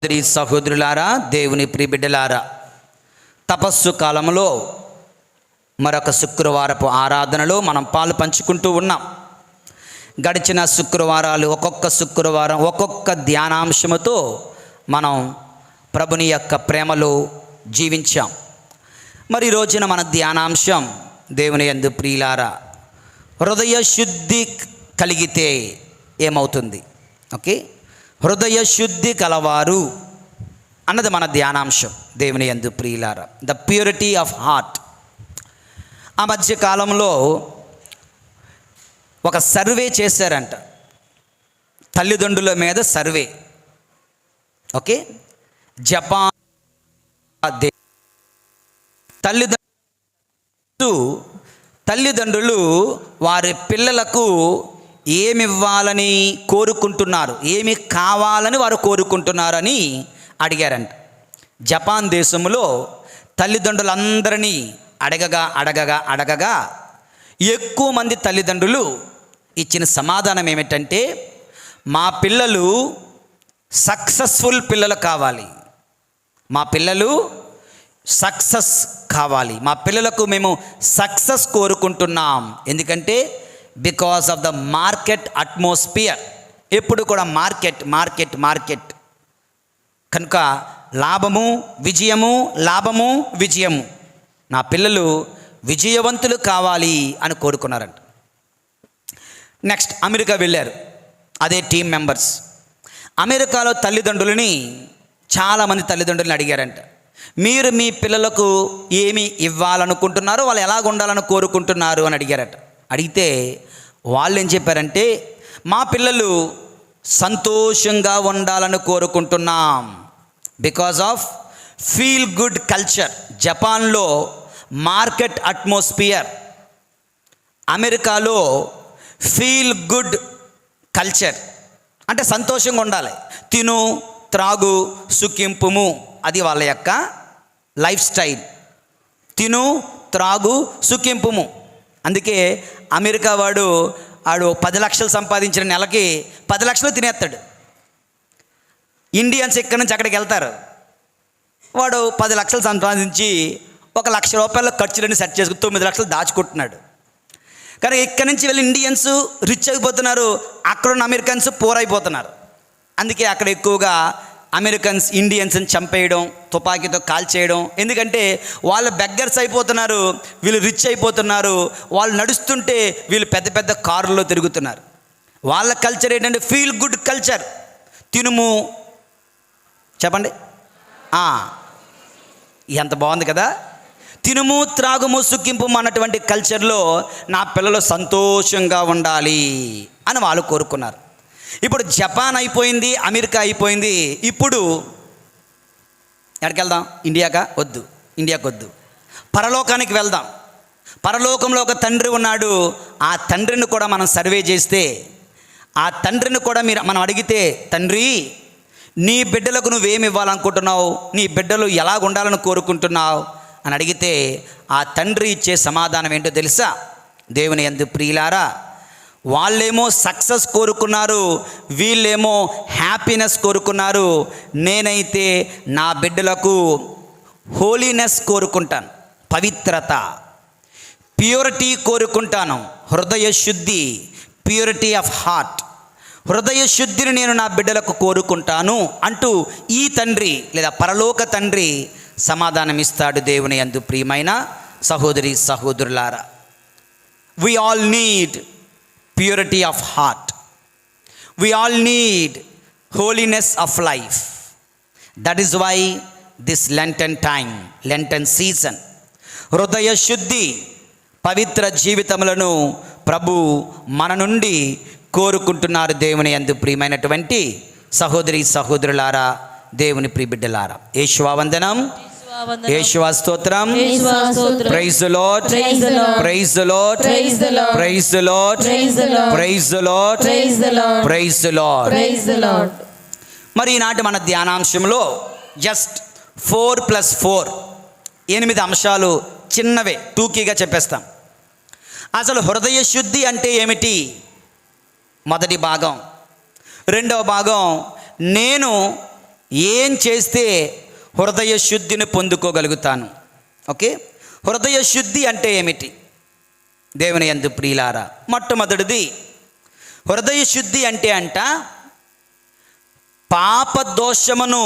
సహోదరులారా, దేవుని ప్రియబిడ్డలారా, తపస్సు కాలంలో మరొక శుక్రవారపు ఆరాధనలో మనం పాలు పంచుకుంటూ ఉన్నాం. గడిచిన శుక్రవారాలు ఒక్కొక్క శుక్రవారం ఒక్కొక్క ధ్యానాంశముతో మనం ప్రభుని యొక్క ప్రేమలో జీవించాం. మరి ఈ రోజున మన ధ్యానాంశం, దేవుని యందు ప్రియులారా, హృదయ శుద్ధి కలిగితే ఏమవుతుంది? ఓకే, హృదయ శుద్ధి కలవారు అన్నది మన ధ్యానాంశం. దేవుని యందు ప్రియులారా, ద ప్యూరిటీ ఆఫ్ హార్ట్. ఆ మధ్య కాలంలో ఒక సర్వే చేశారంట, తల్లిదండ్రుల మీద సర్వే. ఓకే, జపాన్ తల్లిదండ్రులు వారి పిల్లలకు ఏమి ఇవ్వాలని కోరుకుంటున్నారు, ఏమి కావాలని వారు కోరుకుంటున్నారని అడిగారంట. జపాన్ దేశంలో తల్లిదండ్రులందరినీ అడగగా ఎక్కువ మంది తల్లిదండ్రులు ఇచ్చిన సమాధానం ఏమిటంటే, మా పిల్లలు సక్సెస్ఫుల్ పిల్లలు కావాలి, మా పిల్లలు సక్సెస్ కావాలి, మా పిల్లలకు మేము సక్సెస్ కోరుకుంటున్నాం. ఎందుకంటే because of the market atmosphere. ఎప్పుడు కూడా మార్కెట్ మార్కెట్ మార్కెట్ కనుక లాభము విజయము, లాభము విజయము, నా పిల్లలు విజయవంతులు కావాలి అని కోరుకున్నారంట. నెక్స్ట్ అమెరికా వెళ్ళారు, అదే టీం మెంబర్స్. అమెరికాలో చాలామంది తల్లిదండ్రులను అడిగారంట, మీరు మీ పిల్లలకు ఏమి ఇవ్వాలనుకుంటున్నారో, వాళ్ళు ఎలాగ ఉండాలని కోరుకుంటున్నారు అని అడిగారట. అడిగితే వాళ్ళు ఏం చెప్పారంటే, మా పిల్లలు సంతోషంగా ఉండాలని కోరుకుంటున్నాం. Because of feel good culture. జపాన్లో మార్కెట్ అట్మాస్ఫియర్, అమెరికాలో ఫీల్ గుడ్ కల్చర్ అంటే సంతోషంగా ఉండాలి, తిను త్రాగు సుఖింపుము, అది వాళ్ళ యొక్క లైఫ్ స్టైల్. తిను త్రాగు సుఖింపుము. అందుకే అమెరికా వాడు 10 లక్షలు సంపాదించిన నెలకి 10 లక్షలు తినేస్తాడు. ఇండియన్స్ ఇక్కడి నుంచి అక్కడికి వెళ్తారు, వాడు 10 లక్షలు సంపాదించి 1 లక్ష రూపాయల ఖర్చులన్నీ సెట్ చేసుకుని 9 లక్షలు దాచుకుంటున్నాడు. కానీ ఇక్కడి నుంచి వెళ్ళి ఇండియన్స్ రిచ్ అయిపోతున్నారు, అక్కడున్న అమెరికన్స్ పూర్ అయిపోతున్నారు. అందుకే అక్కడ ఎక్కువగా అమెరికన్స్ ఇండియన్స్ని చంపేయడం, తుపాకీతో కాల్చేయడం. ఎందుకంటే వాళ్ళు బెగ్గర్స్ అయిపోతున్నారు, వీళ్ళు రిచ్ అయిపోతున్నారు. వాళ్ళు నడుస్తుంటే వీళ్ళు పెద్ద పెద్ద కారుల్లో తిరుగుతున్నారు. వాళ్ళ కల్చర్ ఏంటంటే ఫీల్ గుడ్ కల్చర్. తినుము, చెప్పండి, ఎంత బాగుంది కదా, తినుము త్రాగుము సుఖింపు అన్నటువంటి కల్చర్లో నా పిల్లలు సంతోషంగా ఉండాలి అని వాళ్ళు కోరుకున్నారు. ఇప్పుడు జపాన్ అయిపోయింది, అమెరికా అయిపోయింది. ఇప్పుడు ఎక్కడికి వెళ్దాం? ఇండియాకి వద్దు, పరలోకానికి వెళ్దాం. పరలోకంలో ఒక తండ్రి ఉన్నాడు. ఆ తండ్రిని కూడా మనం సర్వే చేస్తే, ఆ తండ్రిని కూడా మనం అడిగితే, తండ్రి నీ బిడ్డలకు నువ్వేమి ఇవ్వాలనుకుంటున్నావు, నీ బిడ్డలు ఎలాగ ఉండాలని కోరుకుంటున్నావు అని అడిగితే, ఆ తండ్రి ఇచ్చే సమాధానం ఏంటో తెలుసా? దేవుని యందు ప్రియులారా, వాళ్ళేమో సక్సెస్ కోరుకున్నారు, వీళ్ళేమో హ్యాపీనెస్ కోరుకున్నారు. నేనైతే నా బిడ్డలకు హోలీనెస్ కోరుకుంటాను, పవిత్రత, ప్యూరిటీ కోరుకుంటాను, హృదయ శుద్ధి, ప్యూరిటీ ఆఫ్ హార్ట్. హృదయ శుద్ధిని నేను నా బిడ్డలకు కోరుకుంటాను అంటూ ఈ తండ్రి లేదా పరలోక తండ్రి సమాధానం ఇస్తాడు. దేవుని యందు ప్రియమైన సహోదరి సహోదరులారా, we all need purity of heart, we all need holiness of life. That is why this Lenten time, Lenten season, హృదయ శుద్ధి, పవిత్ర జీవితములను ప్రభు మన నుండి కోరుకుంటున్నారు. దేవుని యందు ప్రియమైనటువంటి సహోదరి సహోదరులారా, దేవుని ప్రియబిడ్డలారా, యేషువా వందనం, యేషువా స్తోత్రం, praise the Lord, praise the Lord, praise the Lord, praise the Lord, praise the Lord, praise the Lord. మరి ఈనాటి మన ధ్యానాంశంలో జస్ట్ 4+4 8 అంశాలు, చిన్నవే, టూకీగా చెప్పేస్తాం. అసలు హృదయ శుద్ధి అంటే ఏమిటి? మొదటి భాగం. రెండవ భాగం, నేను ఏం చేస్తే హృదయ శుద్ధిని పొందుకోగలుగుతాను? ఓకే, హృదయ శుద్ధి అంటే ఏమిటి? దేవుని యందు ప్రియులారా, మొట్టమొదటిది హృదయ శుద్ధి అంటే పాప దోషమును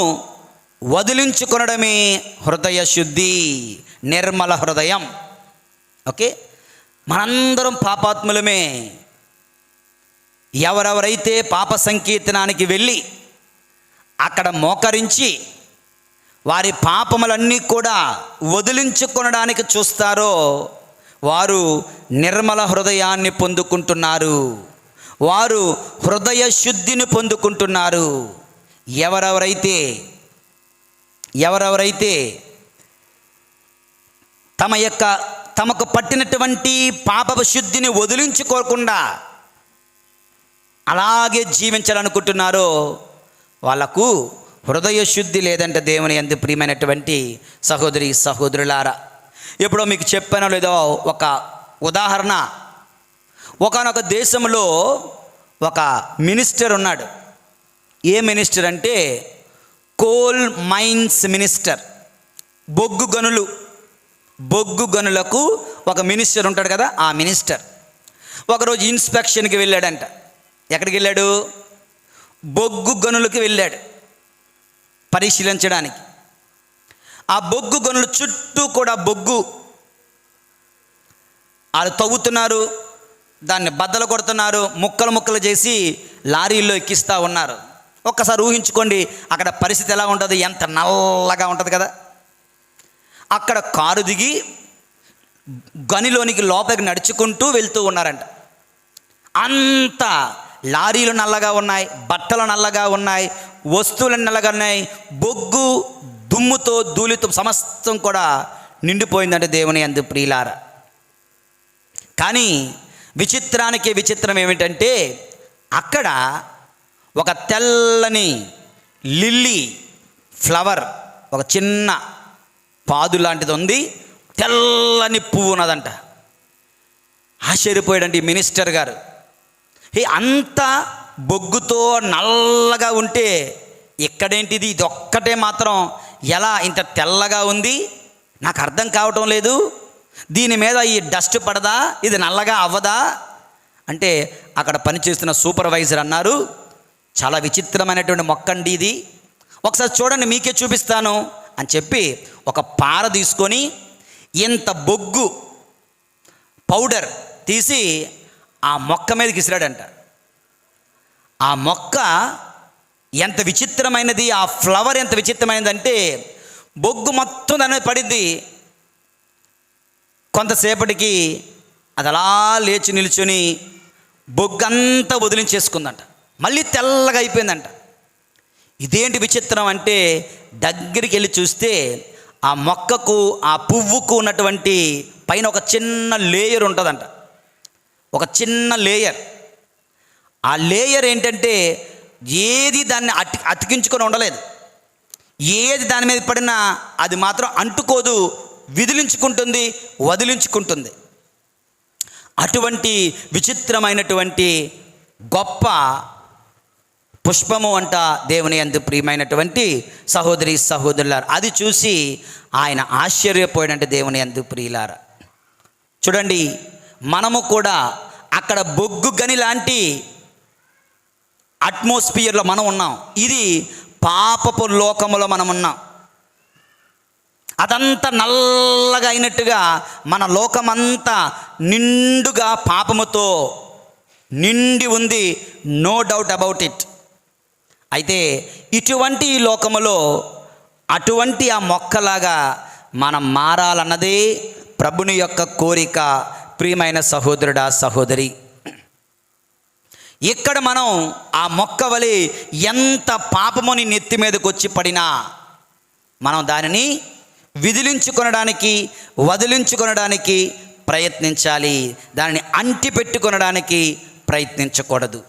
వదిలించుకొనడమే హృదయ శుద్ధి, నిర్మల హృదయం. ఓకే, మనందరం పాపాత్ములమే. ఎవరెవరైతే పాప సంకీర్తనానికి వెళ్ళి అక్కడ మోకరించి వారి పాపములన్నీ కూడా వదిలించుకొనడానికి చూస్తారో వారు నిర్మల హృదయాన్ని పొందుకుంటున్నారు, వారు హృదయ శుద్ధిని పొందుకుంటున్నారు. ఎవరెవరైతే తమకు పట్టినటువంటి పాపపు శుద్ధిని వదిలించుకోకుండా అలాగే జీవించాలనుకుంటున్నారో వాళ్లకు హృదయ శుద్ధి లేదంటే దేవుని యందు ప్రియమైనటువంటి సహోదరి సహోదరులారా. ఎప్పుడో మీకు చెప్పానో లేదో ఒక ఉదాహరణ. ఒకానొక దేశంలో ఒక మినిస్టర్ ఉన్నాడు. ఏ మినిస్టర్ అంటే కోల్ మైన్స్ మినిస్టర్. బొగ్గు గనులకు ఒక మినిస్టర్ ఉంటాడు కదా, ఆ మినిస్టర్ ఒకరోజు ఇన్స్పెక్షన్కి వెళ్ళాడంట. ఎక్కడికి వెళ్ళాడు? బొగ్గు గనులకి వెళ్ళాడు పరిశీలించడానికి. ఆ బొగ్గు గనుల చుట్టూ కూడా బొగ్గు వాళ్ళు తవ్వుతున్నారు, దాన్ని బద్దలు కొడుతున్నారు, ముక్కలు చేసి లారీల్లో ఎక్కిస్తూ ఉన్నారు. ఒక్కసారి ఊహించుకోండి అక్కడ పరిస్థితి ఎలా ఉంటుంది, ఎంత నల్లగా ఉంటుంది కదా. అక్కడ కారు దిగి గనిలోనికి లోపలికి నడుచుకుంటూ వెళ్తూ ఉన్నారంట. అంత లారీలు నల్లగా ఉన్నాయి, బట్టలు నల్లగా ఉన్నాయి, వస్తువులు నల్లగా ఉన్నాయి, బొగ్గు దుమ్ముతో ధూళితో సమస్తం కూడా నిండిపోయిందంటే దేవుని యందు ప్రియులారా. కానీ విచిత్రానికి విచిత్రం ఏమిటంటే అక్కడ ఒక తెల్లని లిల్లీ ఫ్లవర్, ఒక చిన్న పాదు లాంటిది ఉంది, తెల్లని పువ్వు ఉన్నదంట. ఆశ్చర్యపోయాడండి ఈ మినిస్టర్ గారు. అంత బొగ్గుతో నల్లగా ఉంటే ఇక్కడేంటిది, ఇది ఒక్కటే మాత్రం ఎలా ఇంత తెల్లగా ఉంది, నాకు అర్థం కావటం లేదు. దీని మీద ఈ డస్ట్ పడదా, ఇది నల్లగా అవ్వదా అంటే అక్కడ పనిచేస్తున్న సూపర్వైజర్ అన్నారు, చాలా విచిత్రమైనటువంటి మొక్కండి ఇది, ఒకసారి చూడండి మీకే చూపిస్తాను అని చెప్పి ఒక పార తీసుకొని ఇంత బొగ్గు పౌడర్ తీసి ఆ మొక్క మీదకి విసిరాడంట. ఆ మొక్క ఎంత విచిత్రమైనది, ఆ ఫ్లవర్ ఎంత విచిత్రమైనదంటే బొగ్గు మొత్తం దాని మీద పడింది. కొంతసేపటికి అది అలా లేచి నిల్చొని బొగ్గంతా వదిలించేసుకుందంట, మళ్ళీ తెల్లగా అయిపోయిందంట. ఇదేంటి విచిత్రం అంటే దగ్గరికి వెళ్ళి చూస్తే ఆ మొక్కకు ఆ పువ్వుకు ఉన్నటువంటి పైన ఒక చిన్న లేయర్ ఉంటుందంట, ఒక చిన్న లేయర్. ఆ లేయర్ ఏంటంటే ఏది దాన్ని అతికించుకొని ఉండలేదు, ఏది దాని మీద పడినా అది మాత్రం అంటుకోదు, విదిలించుకుంటుంది, వదిలించుకుంటుంది. అటువంటి విచిత్రమైనటువంటి గొప్ప పుష్పము అంట దేవుని యందు ప్రియమైనటువంటి సహోదరి సహోదరులారా. అది చూసి ఆయన ఆశ్చర్యపోయాడంటే దేవుని యందు ప్రియులారా. చూడండి, మనము కూడా అక్కడ బొగ్గు గని లాంటి అట్మాస్ఫియర్లో మనం ఉన్నాం. ఇది పాపపు లోకములో మనం ఉన్నాం. అదంతా నల్లగా అయినట్టుగా మన లోకమంతా నిండుగా పాపముతో నిండి ఉంది, నో డౌట్ అబౌట్ ఇట్. అయితే ఇటువంటి ఈ లోకములో అటువంటి ఆ మొక్కలాగా మనం మారాలన్నదే ప్రభుని యొక్క కోరిక. ప్రియమైన సహోదరుడా సహోదరి, ఇక్కడ మనం ఆ మొక్క వలె ఎంత పాపముని నెత్తి మీదకి వచ్చి పడినా మనం దానిని విదిలించుకొనడానికి, వదిలించుకొనడానికి ప్రయత్నించాలి, దానిని అంటిపెట్టుకొనడానికి ప్రయత్నించకూడదు.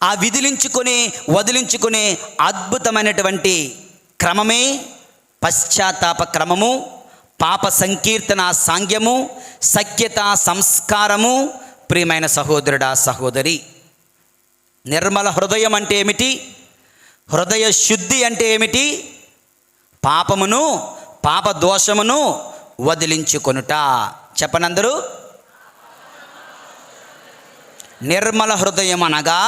ఆ విదిలించుకొని వదిలించుకునే అద్భుతమైనటువంటి క్రమమే పశ్చాత్తాప క్రమము, పాప సంకీర్తన సాంగ్యము, సఖ్యత సంస్కారము. ప్రియమైన సహోదరుడా సహోదరి, నిర్మల హృదయం అంటే ఏమిటి? హృదయ శుద్ధి అంటే ఏమిటి? పాపమును పాప దోషమును వదిలించుకొనుట. చెప్పనందరూ. నిర్మల హృదయం అనగా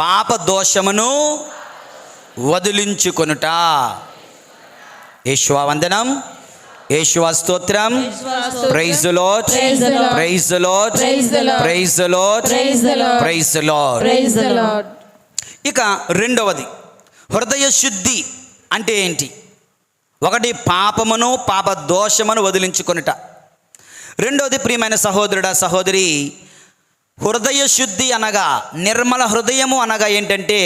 పాప దోషమును వదిలించుకొనుట. యేషువా వందనం, యేషువా స్తోత్రం. Praise the Lord, praise the Lord, praise the Lord, praise the Lord. ఇక రెండవది హృదయ శుద్ధి అంటే ఏంటి? ఒకటి పాపమును పాప దోషమును వదిలించుకొనుట. రెండవది ప్రియమైన సహోదరుడా సహోదరి, హృదయ శుద్ధి అనగా, నిర్మల హృదయము అనగా ఏంటంటే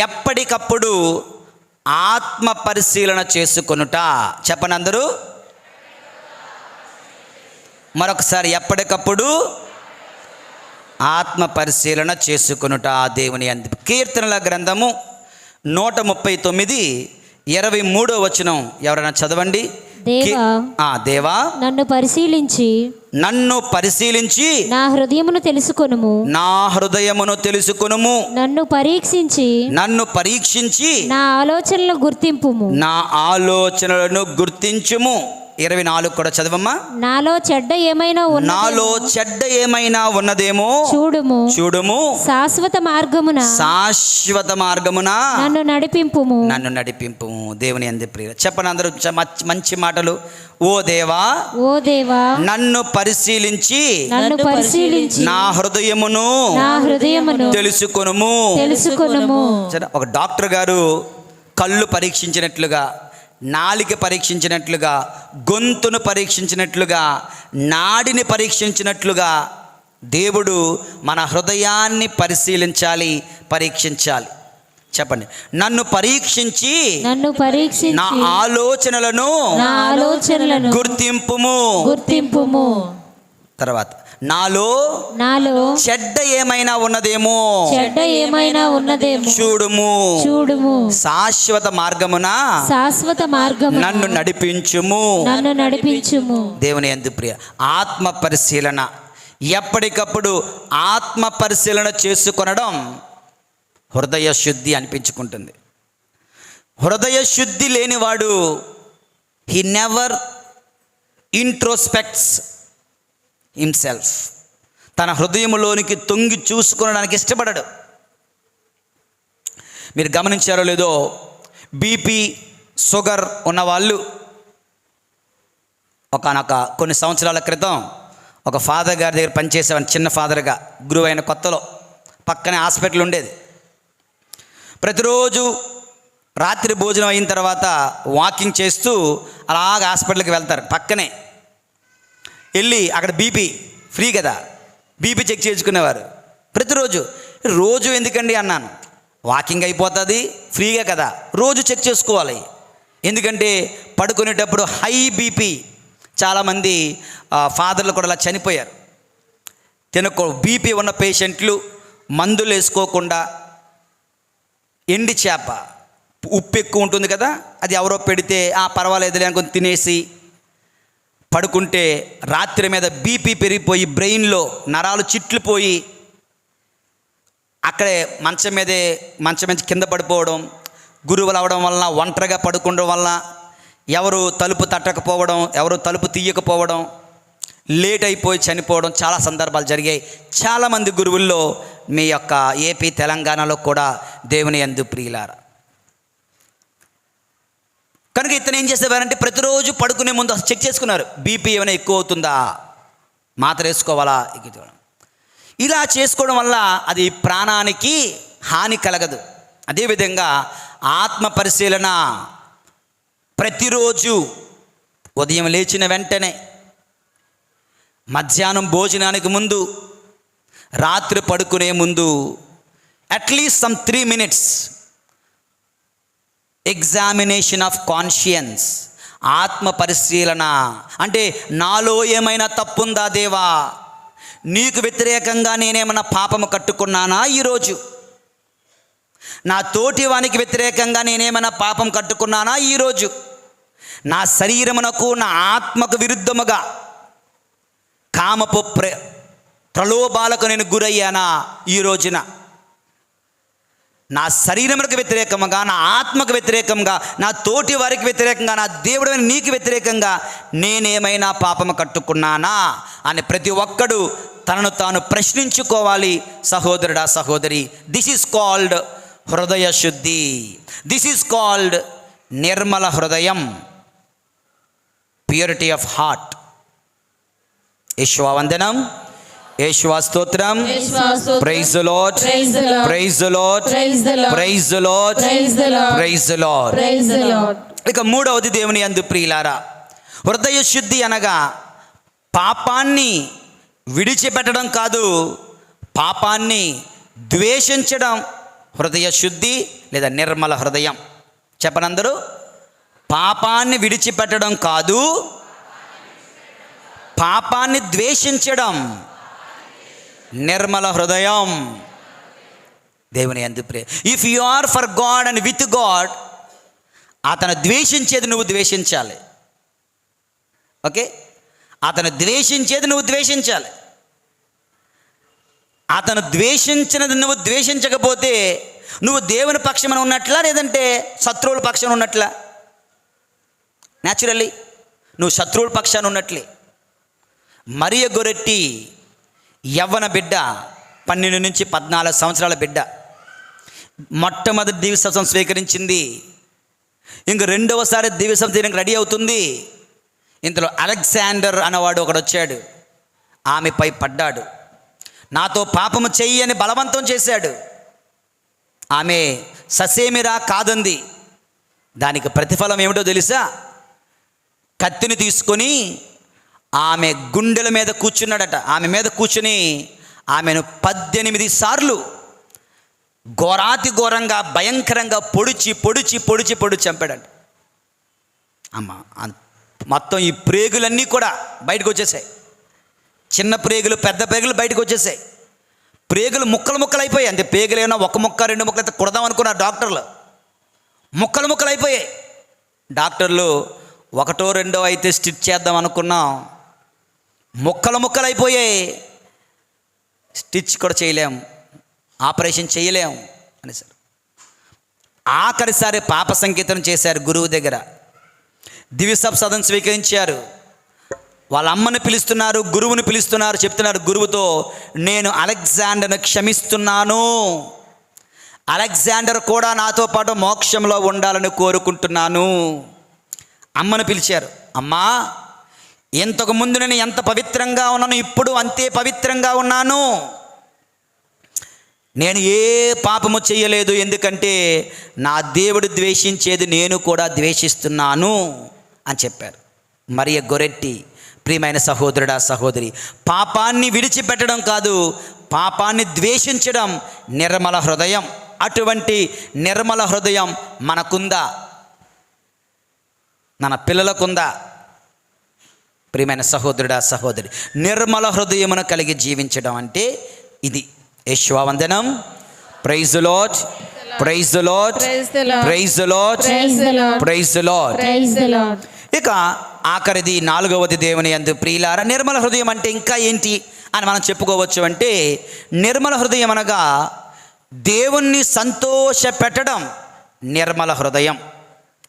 ఎప్పటికప్పుడు ఆత్మ పరిశీలన చేసుకొనుట. చెప్పనందరూ. మరొకసారి, ఎప్పటికప్పుడు ఆత్మ పరిశీలన చేసుకొనుట దేవుని యందు. కీర్తనల గ్రంథము 139:23 వచనం ఎవరైనా చదవండి. దేవా నన్ను పరిశీలించి నా హృదయమును తెలుసుకొనుము. నన్ను పరీక్షించి నా ఆలోచనలను గుర్తించుము. 24 కూడా చదవమ్మా. నాలో చెడ్డ ఏమైనా ఉన్నదేమో చూడుము. శాశ్వత మార్గమున నన్ను నడిపింపుము. దేవుని యందు ప్రియ. చెప్పండి అందరూ మంచి మాటలు. ఓ దేవా నన్ను పరిశీలించి నా హృదయమును తెలుసుకొనుము. ఒక డాక్టర్ గారు కళ్ళు పరీక్షించినట్లుగా, నాలిక పరీక్షించినట్లుగా, గొంతును పరీక్షించినట్లుగా, నాడిని పరీక్షించినట్లుగా దేవుడు మన హృదయాన్ని పరీక్షించాలి. చెప్పండి. నన్ను పరీక్షించి నా ఆలోచనలను గుర్తింపుము. తర్వాత, నాలో చెడ్డ ఏమైనా ఉన్నదేమో చూడుము. శాశ్వత మార్గమున నన్ను నడిపించుము. దేవుని యందు ప్రియ. ఆత్మ పరిశీలన, ఎప్పటికప్పుడు ఆత్మ పరిశీలన చేసుకొనడం హృదయ శుద్ధి అనిపించుకుంటుంది. హృదయ శుద్ధి లేనివాడు హీ నెవర్ ఇంట్రోస్పెక్ట్స్ హిమ్సెల్ఫ్. తన హృదయంలోనికి తొంగి చూసుకోవడానికి ఇష్టపడడు. మీరు గమనించారో లేదో, బీపీ షుగర్ ఉన్నవాళ్ళు కొన్ని సంవత్సరాల క్రితం ఒక ఫాదర్ గారి దగ్గర పనిచేసేవాడిని. చిన్న ఫాదర్గా గురువు అయిన కొత్తలో పక్కనే హాస్పిటల్ ఉండేది. ప్రతిరోజు రాత్రి భోజనం అయిన తర్వాత వాకింగ్ చేస్తూ అలాగ హాస్పిటల్కి వెళ్తారు. పక్కనే వెళ్ళి అక్కడ బీపీ ఫ్రీ కదా, బీపీ చెక్ చేసుకునేవారు రోజు ఎందుకండి అన్నాను. వాకింగ్ అయిపోతుంది, ఫ్రీగా కదా, రోజు చెక్ చేసుకోవాలి. ఎందుకంటే పడుకునేటప్పుడు హై బీపీ, చాలామంది ఫాదర్లు కూడా అలా చనిపోయారు. బీపీ ఉన్న పేషెంట్లు మందులు వేసుకోకుండా ఎండి చేప, ఉప్పు ఎక్కువ ఉంటుంది కదా, అది ఎవరో పెడితే పర్వాలేదులే అనుకుని తినేసి పడుకుంటే రాత్రి మీద బీపీ పెరిగిపోయి బ్రెయిన్లో నరాలు చిట్లిపోయి అక్కడే మంచం మీద కింద పడిపోవడం, గురువులు అవడం వలన, ఒంటరిగా పడుకోవడం వలన, ఎవరు తలుపు తట్టకపోవడం, ఎవరు తలుపు తీయకపోవడం, లేట్ అయిపోయి చనిపోవడం చాలా సందర్భాలు జరిగాయి. చాలామంది గురువుల్లో మీ యొక్క ఏపీ తెలంగాణలో కూడా దేవుని యందు ప్రియులారా. కనుక ఇతను ఏం చేసేవారంటే ప్రతిరోజు పడుకునే ముందు చెక్ చేసుకున్నారు, బీపీ ఏమైనా ఎక్కువ అవుతుందా, మాత్ర వేసుకోవాలా. ఇలా చేసుకోవడం వల్ల అది ప్రాణానికి హాని కలగదు. అదేవిధంగా ఆత్మ పరిశీలన ప్రతిరోజు ఉదయం లేచిన వెంటనే, మధ్యాహ్నం భోజనానికి ముందు, రాత్రి పడుకునే ముందు at least some 3 minutes examination of conscience. ఆత్మ పరిశీలన అంటే నాలో ఏమైనా తప్పుందా దేవా, నీకు వ్యతిరేకంగా నేనేమైనా పాపము కట్టుకున్నానా ఈరోజు, నా తోటి వానికి వ్యతిరేకంగా నేనేమైనా పాపం కట్టుకున్నానా ఈరోజు, నా శరీరమునకు నా ఆత్మకు విరుద్ధముగా కామపు ప్రలోభాలకు నేను గురయ్యానా ఈ రోజున. నా శరీరములకు వ్యతిరేకంగా, నా ఆత్మకు వ్యతిరేకంగా, నా తోటి వారికి వ్యతిరేకంగా, నా దేవుడైన నీకు వ్యతిరేకంగా నేనేమైనా పాపము కట్టుకున్నానా అని ప్రతి ఒక్కడు తనను తాను ప్రశ్నించుకోవాలి. సహోదరుడా, సహోదరి, దిస్ ఈజ్ కాల్డ్ హృదయ శుద్ధి. దిస్ ఈజ్ కాల్డ్ నిర్మల హృదయం, ప్యూరిటీ ఆఫ్ హార్ట్. యేషువా వందనం, యేషువా స్తోత్రం. Praise the Lord, praise the Lord, praise the Lord, praise the Lord. ఇక మూడవది దేవుని యందు ప్రియులారా, హృదయ శుద్ధి అనగా పాపాన్ని విడిచిపెట్టడం కాదు, పాపాన్ని ద్వేషించడం హృదయ శుద్ధి లేదా నిర్మల హృదయం. చెప్పనందరూ, పాపాన్ని విడిచిపెట్టడం కాదు, పాపాన్ని ద్వేషించడం నిర్మల హృదయం. దేవుని యందు ప్రియ, if you are for God and with God, అతను ద్వేషించేది నువ్వు ద్వేషించాలి. ఓకే, అతను ద్వేషించేది నువ్వు ద్వేషించాలి. అతను ద్వేషించినది నువ్వు ద్వేషించకపోతే నువ్వు దేవుని పక్షమున ఉన్నట్లా, లేదంటే శత్రువుల పక్షాన ఉన్నట్లా? న్యాచురల్లీ నువ్వు శత్రువుల పక్షాన ఉన్నట్లే. మరియ గొరెట్టి యవ్వన బిడ్డ, 12 నుంచి 14 సంవత్సరాల బిడ్డ, మొట్టమొదటి దివ్యసం స్వీకరించింది. ఇంక రెండవసారి దివ్యసం తీయడానికి రెడీ అవుతుంది. ఇంతలో అలెగ్జాండర్ అనేవాడు ఒకడు వచ్చాడు, ఆమెపై పడ్డాడు. నాతో పాపము చెయ్యి అని బలవంతం చేశాడు. ఆమె ససేమిరా కాదంది. దానికి ప్రతిఫలం ఏమిటో తెలుసా? కత్తిని తీసుకొని ఆమె గుండెల మీద కూర్చున్నాడట. ఆమె మీద కూర్చుని ఆమెను 18 సార్లు ఘోరాతి ఘోరంగా భయంకరంగా పొడిచి పొడిచి పొడిచి పొడిచి చంపాడంట. అమ్మ, మొత్తం ఈ ప్రేగులన్నీ కూడా బయటకు వచ్చేసాయి. చిన్న ప్రేగులు, పెద్ద ప్రేగులు బయటకు వచ్చేసాయి. ప్రేగులు ముక్కలు ముక్కలు అయిపోయాయి. అంటే ప్రేగులు ఏమన్నా ఒక ముక్క 2 ముక్కలు అయితే కుడదాం అనుకున్నారు డాక్టర్లు. ముక్కలు ముక్కలు అయిపోయాయి. డాక్టర్లు 1, 2 అయితే స్టిచ్ చేద్దాం అనుకున్నాం, ముక్కలు ముక్కలు అయిపోయాయి. స్టిచ్ కూడా చేయలేం, ఆపరేషన్ చేయలేం అనేసారు. ఆఖరిసారి పాప సంకేతం చేశారు గురువు దగ్గర. దివ్యసప్రసాదం స్వీకరించారు. వాళ్ళ అమ్మని పిలుస్తున్నారు, గురువుని పిలుస్తున్నారు. చెప్తున్నారు గురువుతో, నేను అలెగ్జాండర్ను క్షమిస్తున్నాను, అలెగ్జాండర్ కూడా నాతో పాటు మోక్షంలో ఉండాలని కోరుకుంటున్నాను. అమ్మను పిలిచారు. అమ్మా, ఇంతకు ముందు నేను ఎంత పవిత్రంగా ఉన్నాను, ఇప్పుడు అంతే పవిత్రంగా ఉన్నాను. నేను ఏ పాపము చేయలేదు, ఎందుకంటే నా దేవుడు ద్వేషించేది నేను కూడా ద్వేషిస్తున్నాను అని చెప్పారు. మరియ గొరెట్టి, ప్రియమైన సహోదరుడా, సహోదరి, పాపాన్ని విడిచిపెట్టడం కాదు, పాపాన్ని ద్వేషించడం నిర్మల హృదయం. అటువంటి నిర్మల హృదయం మనకుందా? మన పిల్లలకుందా? ప్రియమైన సహోదరుడా, సహోదరి, నిర్మల హృదయమును కలిగి జీవించడం అంటే ఇది. యేషువా వందనం. Praise the Lord, praise the Lord, praise the Lord, praise the Lord. ఇక ఆఖరిది, 4వది దేవుని యందు ప్రియులారా, నిర్మల హృదయం అంటే ఇంకా ఏంటి అని మనం చెప్పుకోవచ్చు. అంటే నిర్మల హృదయం అనగా దేవుణ్ణి సంతోష పెట్టడం నిర్మల హృదయం.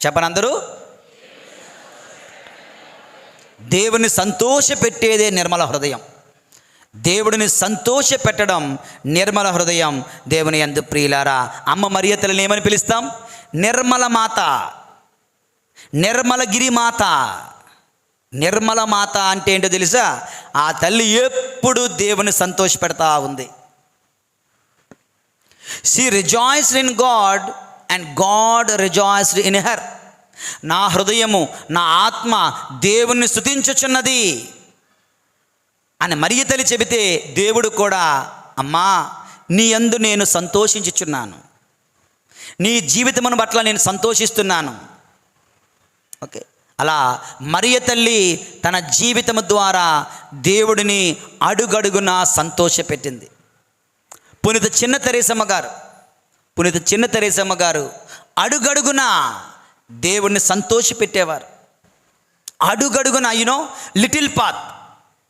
చెప్పనందరూ, దేవుని సంతోష పెట్టేదే నిర్మల హృదయం. దేవుడిని సంతోష పెట్టడం నిర్మల హృదయం. దేవుని యందు ప్రియులారా, అమ్మ మరియ తల్లిని ఏమని పిలుస్తాం? నిర్మల మాత, నిర్మలగిరి మాత. నిర్మల మాత అంటే ఏంటో తెలుసా? ఆ తల్లి ఎప్పుడు దేవుని సంతోష పెడతా ఉంది. She rejoiced in God and God rejoiced in her. నా హృదయము, నా ఆత్మ దేవుణ్ణి స్తుతించుచున్నది అని మరియ తల్లి చెబితే, దేవుడు కూడా, అమ్మా, నీ యందు నేను సంతోషించుచున్నాను, నీ జీవితమును పట్ల నేను సంతోషిస్తున్నాను. ఓకే, అలా మరియ తల్లి తన జీవితము ద్వారా దేవుడిని అడుగడుగున సంతోషపెట్టింది. పునీత చిన్న తెరేసమ్మ గారు అడుగడుగున దేవుడిని సంతోషపెట్టేవారు. అడుగడుగున, యూనో, లిటిల్ పాత్.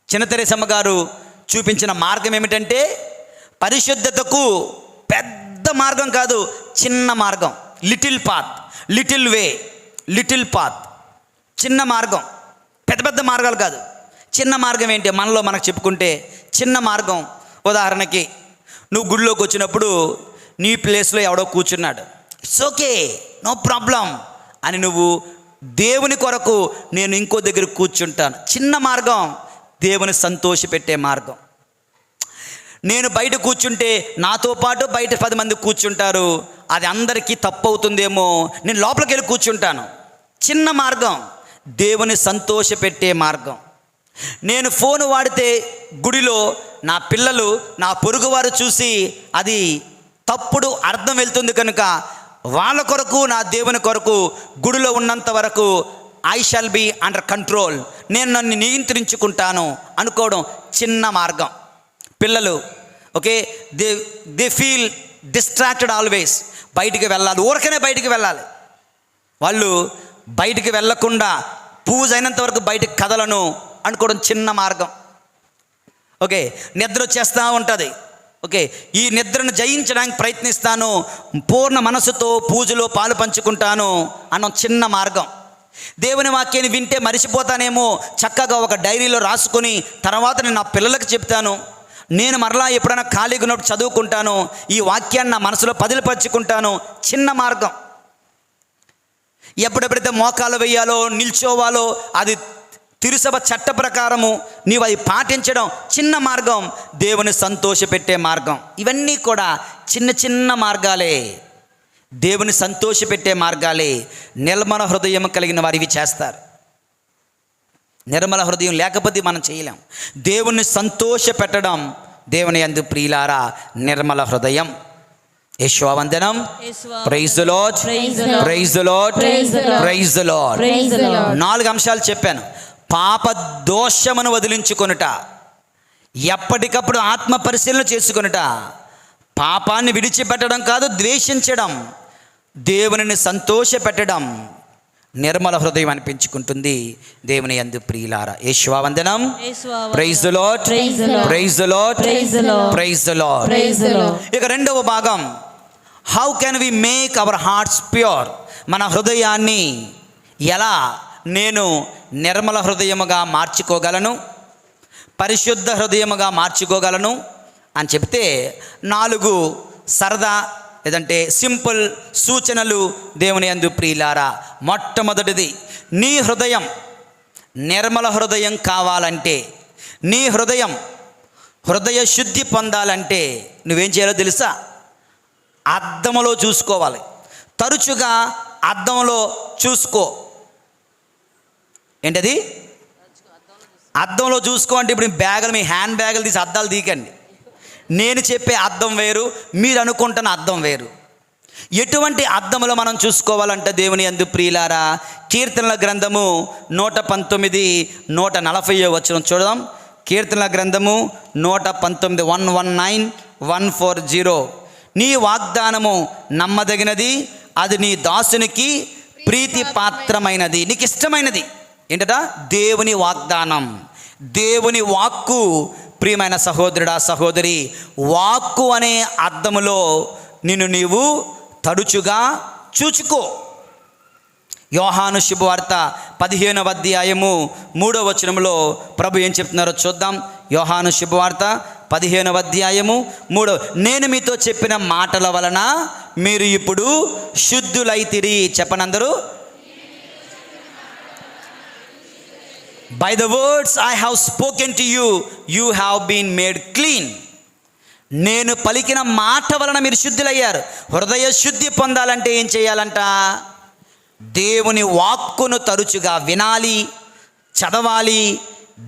చిన్న తెరేసమ్మ గారు చూపించిన మార్గం ఏమిటంటే, పరిశుద్ధతకు పెద్ద పెద్ద మార్గం కాదు, చిన్న మార్గం, little path, little way, little path, చిన్న మార్గం. పెద్ద పెద్ద మార్గాలు కాదు, చిన్న మార్గం. ఏంటి మనలో మనకు చెప్పుకుంటే చిన్న మార్గం? ఉదాహరణకి నువ్వు గుడిలోకి వచ్చినప్పుడు నీ ప్లేస్లో ఎవడో కూర్చున్నాడు, ఇట్స్ ఓకే, నో ప్రాబ్లం అని నువ్వు దేవుని కొరకు నేను ఇంకో దగ్గర కూర్చుంటాను. చిన్న మార్గం, దేవుని సంతోషపెట్టే మార్గం. నేను బయట కూర్చుంటే నాతో పాటు బయట 10 మంది కూర్చుంటారు, అది అందరికీ తప్పు అవుతుందేమో, నేను లోపలికి వెళ్ళి కూర్చుంటాను. చిన్న మార్గం, దేవుని సంతోషపెట్టే మార్గం. నేను ఫోన్ వాడితే గుడిలో నా పిల్లలు, నా పొరుగువారు చూసి అది తప్పుడు అర్థం వెళ్తుంది కనుక వాళ్ళ కొరకు, నా దేవుని కొరకు గుడిలో ఉన్నంత వరకు I shall be under control, నేను నన్ను నియంత్రించుకుంటాను అనుకోవడం చిన్న మార్గం. పిల్లలు okay, they feel distracted always. బయటికి వెళ్ళాలి, ఊరకనే బయటికి వెళ్ళాలి. వాళ్ళు బయటికి వెళ్ళకుండా పూజ అయినంత వరకు బయటికి కదలను అనుకోవడం చిన్న మార్గం. ఓకే, నిద్ర వచ్చేస్తూ ఉంటుంది. ఓకే, ఈ నిద్రను జయించడానికి ప్రయత్నిస్తాను, పూర్ణ మనసుతో పూజలో పాలు పంచుకుంటాను అన్న చిన్న మార్గం. దేవుని వాక్యాన్ని వింటే మరిచిపోతానేమో, చక్కగా ఒక డైరీలో రాసుకొని తర్వాత నేను నా పిల్లలకు చెప్తాను, నేను మరలా ఎప్పుడైనా ఖాళీగా ఉన్నప్పుడు చదువుకుంటాను, ఈ వాక్యాన్ని నా మనసులో పదిలిపరుచుకుంటాను. చిన్న మార్గం. ఎప్పుడెప్పుడైతే మోకాలు వేయాలో, నిల్చోవాలో, అది తిరుసభ చట్ట ప్రకారము నీవు అది పాటించడం చిన్న మార్గం, దేవుని సంతోషపెట్టే మార్గం. ఇవన్నీ కూడా చిన్న చిన్న మార్గాలే, దేవుని సంతోషపెట్టే మార్గాలే. నిర్మల హృదయం కలిగిన వారు ఇవి చేస్తారు. నిర్మల హృదయం లేకపోతే మనం చేయలేం. దేవుని సంతోషపెట్టడం, దేవుని యందు ప్రియులారా నిర్మల హృదయం. యేషువందనం. Praise the Lord, praise the Lord, praise the Lord. 4 అంశాలు చెప్పాను. పాప దోషమును వదిలించుకొనుట, ఎప్పటికప్పుడు ఆత్మ పరిశీలన చేసుకొనుట, పాపాన్ని విడిచిపెట్టడం కాదు ద్వేషించడం, దేవునిని సంతోషపెట్టడం, నిర్మల హృదయం అనిపించుకుంటుంది దేవుని యందు ప్రియులారా. యేషువందనం. Praise the Lord, praise the Lord, praise the Lord. ఇక రెండవ భాగం, how can we make our hearts pure. మన హృదయాన్ని ఎలా నేను నిర్మల హృదయముగా మార్చుకోగలను, పరిశుద్ధ హృదయముగా మార్చుకోగలను అని చెప్తే 4 సరదా లేదంటే సింపుల్ సూచనలు దేవుని యందు ప్రియులారా. మొట్టమొదటిది, నీ హృదయం నిర్మల హృదయం కావాలంటే, నీ హృదయ శుద్ధి పొందాలంటే నువ్వేం చేయాలో తెలుసా? అద్దంలో చూసుకోవాలి. తరచుగా అద్దంలో చూసుకో. ఏంటది? అద్దంలో చూసుకో అంటే ఇప్పుడు మీ హ్యాండ్ బ్యాగులు తీసి అద్దాలు తీకండి. నేను చెప్పే అద్దం వేరు, మీరు అనుకుంటున్న అద్దం వేరు. ఎటువంటి అద్దములో మనం చూసుకోవాలంటే దేవుని యందు ప్రియులారా, కీర్తనల గ్రంథము 119 140 వచనం చూద్దాం. కీర్తనల గ్రంథము 119 119 140. నీ వాగ్దానము నమ్మదగినది, అది నీ దాసునికి ప్రీతి పాత్రమైనది. నీకు ఇష్టమైనది ఏంటట? దేవుని వాగ్దానం, దేవుని వాక్కు. ప్రియమైన సహోదరుడా సహోదరి, వాక్కు అనే అద్దములో నిన్ను నీవు తడుచుగా చూచుకో. యోహాను శుభవార్త 15వ అధ్యాయము 3వ వచనంలో ప్రభు ఏం చెప్తున్నారో చూద్దాం. యోహాను శుభవార్త 15వ అధ్యాయము 3. నేను మీతో చెప్పిన మాటల వలన మీరు ఇప్పుడు శుద్ధులైతిరి. చెప్పనందరూ. By the words I have spoken to you, you have been made clean. నేను పలికిన మాట వలన మీరు శుద్ధులయ్యారు. హృదయ శుద్ధి పొందాలంటే ఏం చేయాలంట? దేవుని వాక్కును తరచుగా వినాలి, చదవాలి,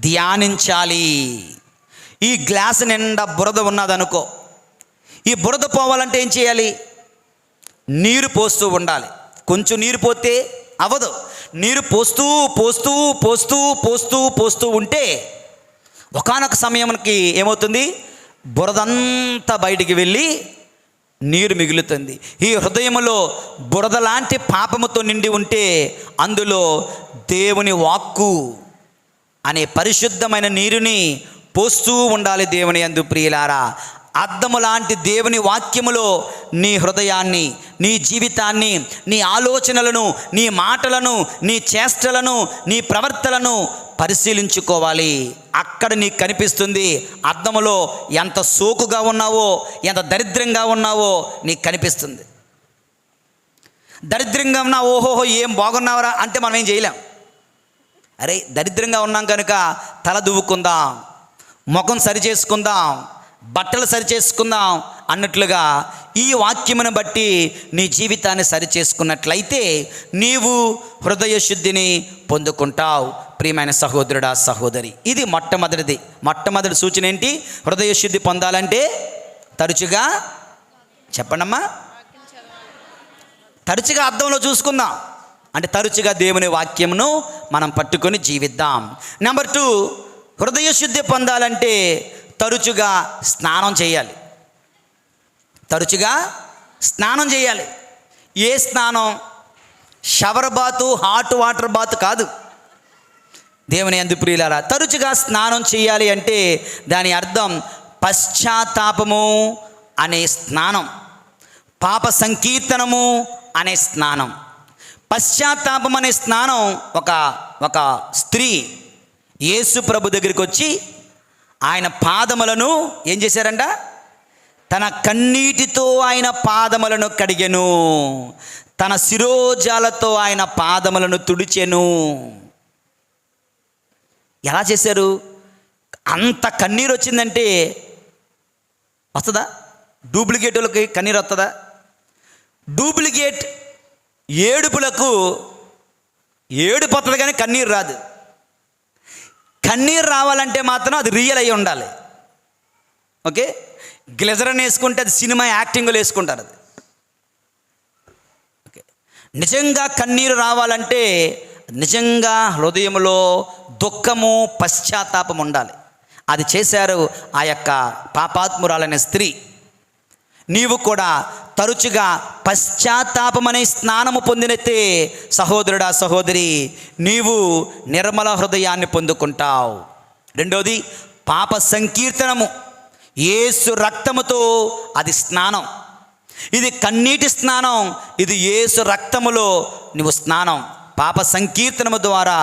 ధ్యానించాలి. ఈ గ్లాసు నిండా బురద ఉన్నదనుకో, ఈ బురద పోవాలంటే ఏం చేయాలి? నీరు పోస్తూ ఉండాలి. కొంచెం నీరు పోతే అవ్వదు. నీరు పోస్తూ పోస్తూ పోస్తూ పోస్తూ పోస్తూ ఉంటే ఒకానొక సమయానికి ఏమవుతుంది? బురదంతా బయటికి వెళ్ళి నీరు మిగులుతుంది. ఈ హృదయములో బురద లాంటి పాపముతో నిండి ఉంటే అందులో దేవుని వాక్కు అనే పరిశుద్ధమైన నీరుని పోస్తూ ఉండాలి దేవుని యందు ప్రియులారా. అద్దము లాంటి దేవుని వాక్యములో నీ హృదయాన్ని, నీ జీవితాన్ని, నీ ఆలోచనలను, నీ మాటలను, నీ చేష్టలను, నీ ప్రవర్తనలను పరిశీలించుకోవాలి. అక్కడ నీకు కనిపిస్తుంది అద్దములో ఎంత సోకుగా ఉన్నావో, ఎంత దరిద్రంగా ఉన్నావో నీకు కనిపిస్తుంది. దరిద్రంగా ఉన్నా ఓహోహో ఏం బాగున్నావరా అంటే మనం ఏం చేయలేం. అరే దరిద్రంగా ఉన్నాం కనుక తల దువ్వుకుందాం, ముఖం సరి చేసుకుందాం, బట్టలు సరి చేసుకుందాం అన్నట్లుగా ఈ వాక్యమును బట్టి నీ జీవితాన్ని సరి చేసుకున్నట్లయితే నీవు హృదయ శుద్ధిని పొందుకుంటావు. ప్రియమైన సహోదరుడా, సహోదరి, ఇది మొట్టమొదటి సూచన ఏంటి? హృదయ శుద్ధి పొందాలంటే తరచుగా చెప్పండమ్మా, తరచుగా అద్దంలో చూసుకుందాం. అంటే తరచుగా దేవుని వాక్యమును మనం పట్టుకొని జీవిద్దాం. నెంబర్ 2, హృదయ శుద్ధి పొందాలంటే తరచుగా స్నానం చేయాలి. తరచుగా స్నానం చేయాలి. ఏ స్నానం? షవర్ బాతు, హాట్ వాటర్ బాత్ కాదు. దేవుని యందు ప్రియులారా, తరచుగా స్నానం చేయాలి అంటే దాని అర్థం పశ్చాత్తాపము అనే స్నానం, పాప సంకీర్తనము అనే స్నానం. పశ్చాత్తాపం అనే స్నానం ఒక స్త్రీ యేసు ప్రభు దగ్గరికి వచ్చి ఆయన పాదములను ఏం చేశారంట? తన కన్నీటితో ఆయన పాదములను కడిగెను, తన శిరోజాలతో ఆయన పాదములను తుడిచెను. ఎలా చేశారు? అంత కన్నీరు వచ్చిందంటే వస్తుందా? డూప్లికేట్ వాళ్ళకి కన్నీరు వస్తుందా? డూప్లికేట్ ఏడుపులకు ఏడుపు వస్తుంది కానీ కన్నీరు రాదు. కన్నీరు రావాలంటే మాత్రం అది రియల్ అయి ఉండాలి. ఓకే, గ్లెజరన్ వేసుకుంటే అది సినిమా యాక్టింగ్లో వేసుకుంటారు. అది ఓకే. నిజంగా కన్నీరు రావాలంటే నిజంగా హృదయంలో దుఃఖము, పశ్చాత్తాపం ఉండాలి. అది చేశారు ఆ యొక్క పాపాత్మురాలనే స్త్రీ. నీవు కూడా తరచుగా పశ్చాత్తాపమనే స్నానము పొందినతే సహోదరుడా, సహోదరి, నీవు నిర్మల హృదయాన్ని పొందుకుంటావు. రెండోది పాప సంకీర్తనము. యేసు రక్తముతో అది స్నానం. ఇది కన్నీటి స్నానం, ఇది యేసు రక్తములో నువ్వు స్నానం. పాప సంకీర్తనము ద్వారా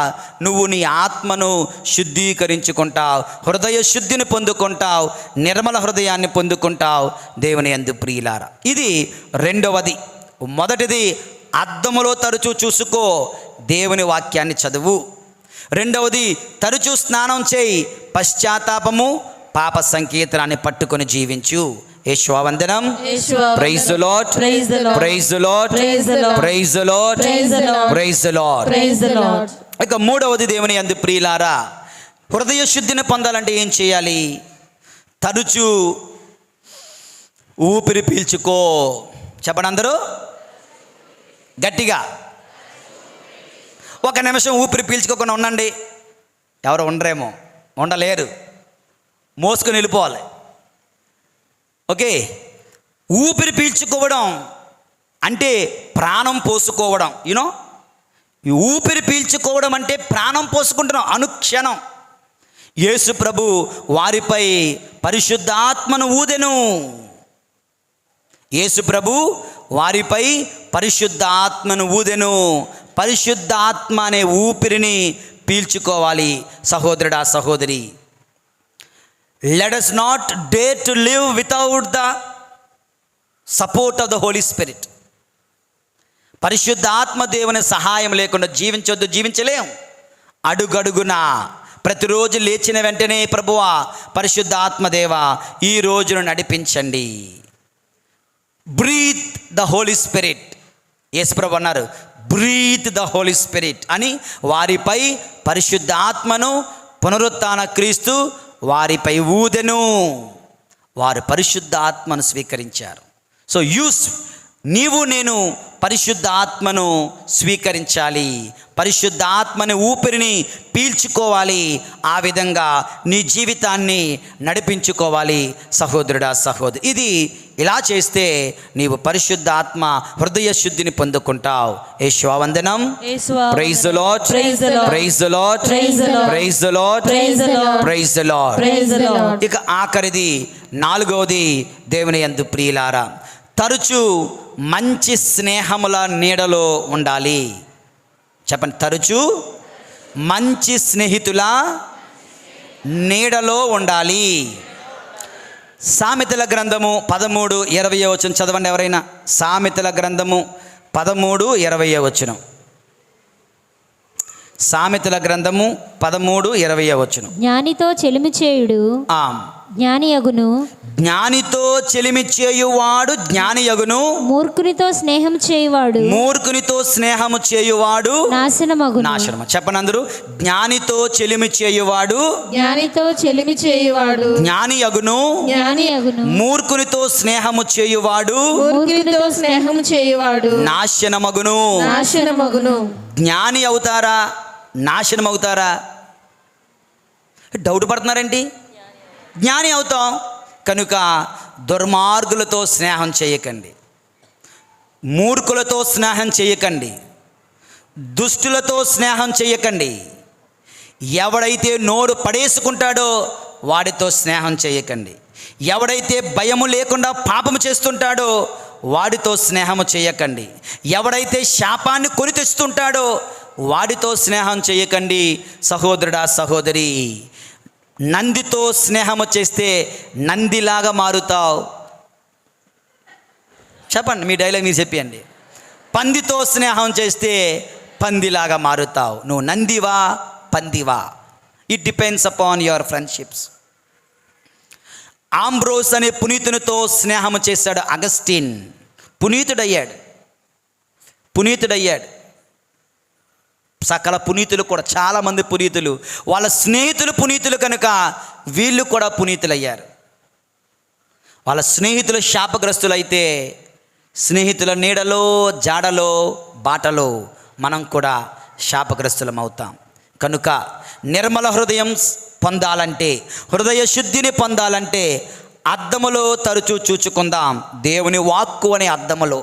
నువ్వు నీ ఆత్మను శుద్ధీకరించుకుంటావు, హృదయ శుద్ధిని పొందుకుంటావు, నిర్మల హృదయాన్ని పొందుకుంటావు. దేవుని యందు ప్రియులారా, ఇది రెండవది. మొదటిది అద్దములో తరచూ చూసుకో, దేవుని వాక్యాన్ని చదువు. రెండవది తరచూ స్నానం చేయి, పశ్చాత్తాపము, పాప సంకీర్తనాన్ని పట్టుకొని జీవించు. యేషువందనం. Praise the Lord, praise the Lord, praise the Lord, praise the Lord, praise the Lord. ఇక మూడవది దేవుని యందు ప్రియులారా, హృదయ శుద్ధిని పొందాలంటే ఏం చేయాలి? తరచూ ఊపిరి పీల్చుకో. చెప్పండి అందరూ గట్టిగా. 1 నిమిషం ఊపిరి పీల్చుకోకుండా ఉండండి. ఎవరు ఉండరేమో, ఉండలేరు, మోసుకొని వెళ్ళిపోవాలి. ఓకే, ఊపిరి పీల్చుకోవడం అంటే ప్రాణం పోసుకోవడం. యూనో, ఈ ఊపిరి పీల్చుకోవడం అంటే ప్రాణం పోసుకుంటున్నాం అనుక్షణం. యేసు ప్రభు వారిపై పరిశుద్ధాత్మను ఊదెను. యేసు ప్రభు వారిపై పరిశుద్ధాత్మను ఊదెను. పరిశుద్ధాత్మ అనే ఊపిరిని పీల్చుకోవాలి. సహోదరుడా, సహోదరి, let us not dare to live without the support of the Holy Spirit. పరిశుద్ధాత్మ దేవుని సహాయం లేకుండా జీవించలేం. అడుగడుగున ప్రతిరోజు లేచిన వెంటనే ప్రభువా, పరిశుద్ధాత్మదేవా ఈ రోజును నడిపించండి. Breathe the Holy Spirit. Yesu ప్రభు అన్నారు, బ్రీత్ ద హోలీ స్పిరిట్ అని. వారిపై పరిశుద్ధాత్మను పునరుత్థాన క్రీస్తు వారిపై ఊదెను. వారు పరిశుద్ధ ఆత్మను స్వీకరించారు. సో నీవు నేను పరిశుద్ధ ఆత్మను స్వీకరించాలి, పరిశుద్ధ ఆత్మని ఊపిరిని పీల్చుకోవాలి, ఆ విధంగా నీ జీవితాన్ని నడిపించుకోవాలి సహోదరుడా సహోదరి. ఇది ఇలా చేస్తే నీవు పరిశుద్ధ ఆత్మ హృదయ శుద్ధిని పొందుకుంటావు. యేసువా వందనం. Praise the Lord, praise the Lord, praise the Lord, praise the Lord. ఇక ఆఖరిది 4వది దేవుని యందు ప్రియులారా, తరచు మంచి స్నేహముల నీడలో ఉండాలి. చెప్పండి, తరచు మంచి స్నేహితుల నీడలో ఉండాలి. సామెతల గ్రంథము 13:20 చదవండి ఎవరైనా. సామెతల గ్రంథము 13:20. సామెతల గ్రంథము 13:20. జ్ఞానితో చెలిమి చేయుడు జ్ఞాని యగును, జ్ఞానితో చెలిమి చేయువాడు జ్ఞాని యగును, మూర్ఖునితో స్నేహం చేయువాడు మూర్ఖునితో స్నేహము చేయువాడు నాశనమగును. నాశనము. చెప్పండి అందరూ. జ్ఞానితో చెలిమి చేయువాడు జ్ఞానితో చెలిమి చేయువాడు జ్ఞాని యగును, జ్ఞాని యగును, మూర్ఖునితో స్నేహము చేయువాడు మూర్ఖునితో స్నేహం చేయువాడు నాశనమగును. నాశనమగును. జ్ఞాని అవుతారా నాశనం అవుతారా? డౌట్ పడుతున్నారేంటి? జ్ఞాని అవుతాం కనుక దుర్మార్గులతో స్నేహం చేయకండి, మూర్ఖులతో స్నేహం చేయకండి, దుష్టులతో స్నేహం చేయకండి. ఎవడైతే నోరు పడేసుకుంటాడో వాడితో స్నేహం చేయకండి. ఎవడైతే భయము లేకుండా పాపము చేస్తుంటాడో వాడితో స్నేహము చేయకండి. ఎవడైతే శాపాన్ని కొని తెస్తుంటాడో వాడితో స్నేహం చేయకండి. సహోదరుడా సహోదరి, నందితో స్నేహము చేస్తే నందిలాగా మారుతావు. చెప్పండి, మీ డైలాగ్ మీరు చెప్పండి. పందితో స్నేహం చేస్తే పందిలాగా మారుతావు. నువ్వు నందివా పందివా? It depends upon your friendships. Ambrose అనే పునీతునితో స్నేహం చేశాడు అగస్టిన్. పునీతుడయ్యాడు. సకల పునీతులు కూడా, చాలామంది పునీతులు వాళ్ళ స్నేహితులు పునీతులు కనుక వీళ్ళు కూడా పునీతులయ్యారు. వాళ్ళ స్నేహితులు శాపగ్రస్తులైతే స్నేహితుల నీడలో జాడలో బాటలో మనం కూడా శాపగ్రస్తులం అవుతాం. కనుక నిర్మల హృదయం పొందాలంటే, హృదయ శుద్ధిని పొందాలంటే అద్దములో తరచూ చూచుకుందాం. దేవుని వాక్కు అనే అద్దములో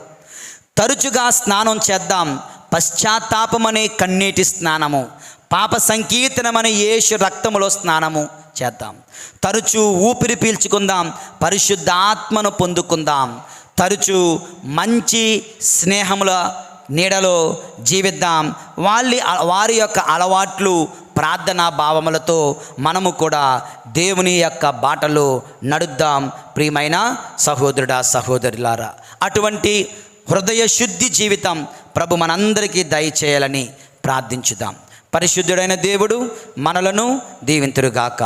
తరచుగా స్నానం చేద్దాం. పశ్చాత్తాపమనే కన్నీటి స్నానము, పాప సంకీర్తనమనే యేసు రక్తములో స్నానము చేద్దాం. తరచూ ఊపిరి పీల్చుకుందాం, పరిశుద్ధ ఆత్మను పొందుకుందాం. తరచూ మంచి స్నేహముల నీడలో జీవిద్దాం. వారి యొక్క అలవాట్లు ప్రార్థనా భావములతో మనము కూడా దేవుని యొక్క బాటలో నడుద్దాం. ప్రియమైన సహోదరుడా సహోదరులారా, అటువంటి హృదయ శుద్ధి జీవితం ప్రభు మనందరికీ దయచేయాలని ప్రార్థించుదాం. పరిశుద్ధుడైన దేవుడు మనలను దీవింతురుగాక.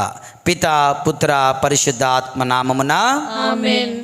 పితా పుత్ర పరిశుద్ధ ఆత్మ నామమున ఆమేన్.